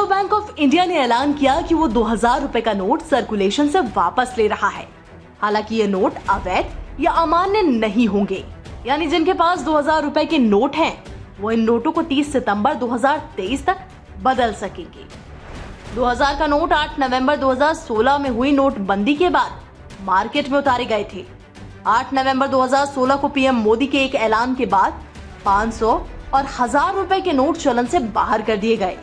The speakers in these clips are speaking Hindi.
रिजर्व बैंक ऑफ इंडिया ने ऐलान किया कि वो 2000 रुपए का नोट सर्कुलेशन से वापस ले रहा है। हालांकि ये नोट अवैध या अमान्य नहीं होंगे, यानी जिनके पास 2000 रुपए के नोट हैं, वो इन नोटों को 30 सितंबर 2023 तक बदल सकेंगे। 2000 का नोट 8 नवंबर 2016 में हुई नोटबंदी के बाद मार्केट में उतारे गए थे। 8 नवंबर 2016 को पीएम मोदी के एक ऐलान के बाद 500 और 1000 रुपए के नोट चलन से बाहर कर दिए गए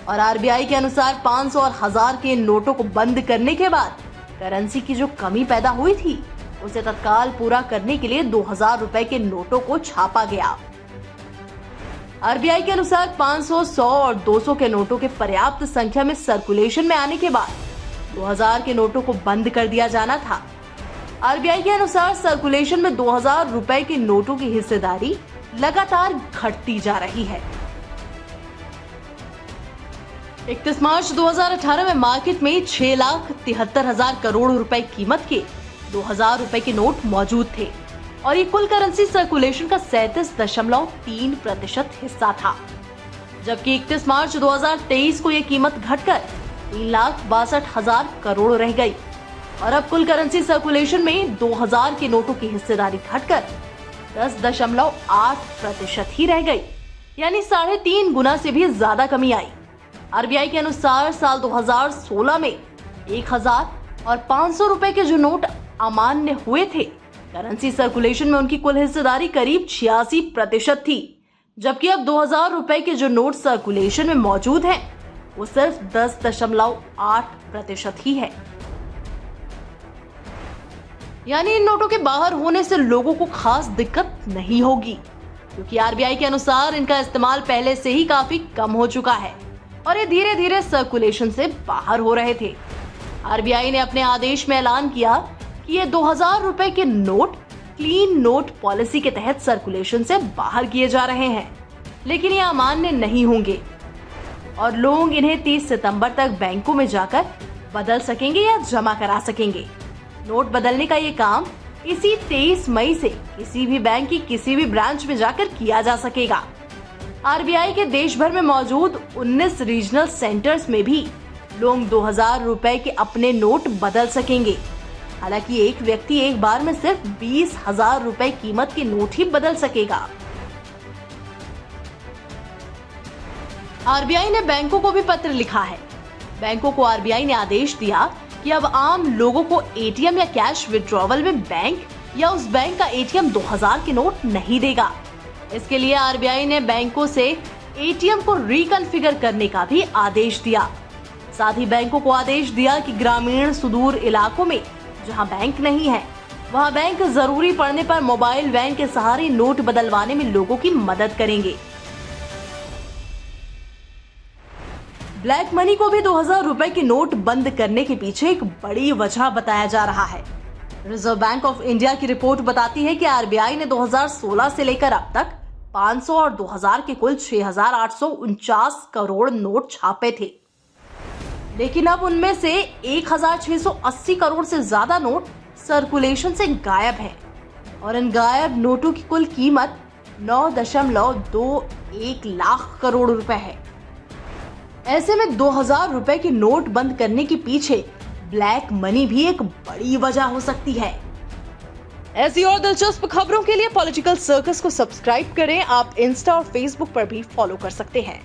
और आरबीआई के अनुसार 500 और 1000 के नोटों को बंद करने के बाद करेंसी की जो कमी पैदा हुई थी उसे तत्काल पूरा करने के लिए 2000 रुपए के नोटों को छापा गया। आरबीआई के अनुसार 500, 100 और 200 के नोटों के पर्याप्त संख्या में सर्कुलेशन में आने के बाद 2000 के नोटों को बंद कर दिया जाना था। आरबीआई के अनुसार सर्कुलेशन में 2000 रुपए के नोटों की हिस्सेदारी लगातार घटती जा रही है। 31 मार्च 2018 में मार्केट में 6,73,000 करोड़ रुपए कीमत के 2000 रुपए के नोट मौजूद थे और ये कुल करेंसी सर्कुलेशन का 37.3% हिस्सा था, जबकि 31 मार्च 2023 को ये कीमत घटकर 3,62,000 करोड़ रह गई और अब कुल करेंसी सर्कुलेशन में 2000 के नोटों की हिस्सेदारी घटकर 10.8% ही रह गई, यानी 3.5 गुना से भी ज्यादा कमी आई। आरबीआई के अनुसार साल 2016 में 1000 और 500 रुपए के जो नोट अमान्य हुए थे, करेंसी सर्कुलेशन में उनकी कुल हिस्सेदारी करीब 86% थी, जबकि अब 2000 रुपए के जो नोट सर्कुलेशन में मौजूद हैं, वो सिर्फ 10.8% ही है। यानी इन नोटों के बाहर होने से लोगों को खास दिक्कत नहीं होगी, क्योंकि आरबीआई के अनुसार इनका इस्तेमाल पहले से ही काफी कम हो चुका है और ये धीरे धीरे सर्कुलेशन से बाहर हो रहे थे। आरबीआई ने अपने आदेश में ऐलान किया कि ये 2000 रुपए के नोट क्लीन नोट पॉलिसी के तहत सर्कुलेशन से बाहर किए जा रहे हैं, लेकिन ये अमान्य नहीं होंगे और लोग इन्हें 30 सितंबर तक बैंकों में जाकर बदल सकेंगे या जमा करा सकेंगे। नोट बदलने का ये काम इसी 23 मई से किसी भी बैंक की किसी भी ब्रांच में जाकर किया जा सकेगा। आरबीआई के देश भर में मौजूद 19 रीजनल सेंटर्स में भी लोग 2000 रुपए के अपने नोट बदल सकेंगे। हालांकि एक व्यक्ति एक बार में सिर्फ 20,000 रुपए कीमत के नोट ही बदल सकेगा। आरबीआई ने बैंकों को भी पत्र लिखा है। बैंकों को आरबीआई ने आदेश दिया कि अब आम लोगों को एटीएम या कैश विड्रॉवल में बैंक या उस बैंक का एटीएम 2000 के नोट नहीं देगा। इसके लिए आरबीआई ने बैंकों से एटीएम को रिकॉन्फ़िगर करने का भी आदेश दिया। साथ ही बैंकों को आदेश दिया कि ग्रामीण सुदूर इलाकों में जहां बैंक नहीं है, वहां बैंक जरूरी पड़ने पर मोबाइल वैन के सहारे नोट बदलवाने में लोगों की मदद करेंगे। ब्लैक मनी को भी 2000 रुपए के नोट बंद करने के पीछे एक बड़ी वजह बताया जा रहा है। रिजर्व बैंक ऑफ इंडिया की रिपोर्ट बताती है कि आरबीआई ने 2016 से लेकर अब तक 500 और 2000 के कुल 6,849 करोड़ नोट छापे थे, लेकिन अब उनमें से 1,680 करोड़ से ज्यादा नोट सर्कुलेशन से गायब हैं और इन गायब नोटों की कुल कीमत 9.21 लाख करोड़ रुपए है। ऐसे में 2000 रुपए के नोट बंद करने के पीछे ब्लैक मनी भी एक बड़ी वजह हो सकती है। ऐसी और दिलचस्प खबरों के लिए पॉलिटिकल सर्कस को सब्सक्राइब करें। आप इंस्टा और फेसबुक पर भी फॉलो कर सकते हैं।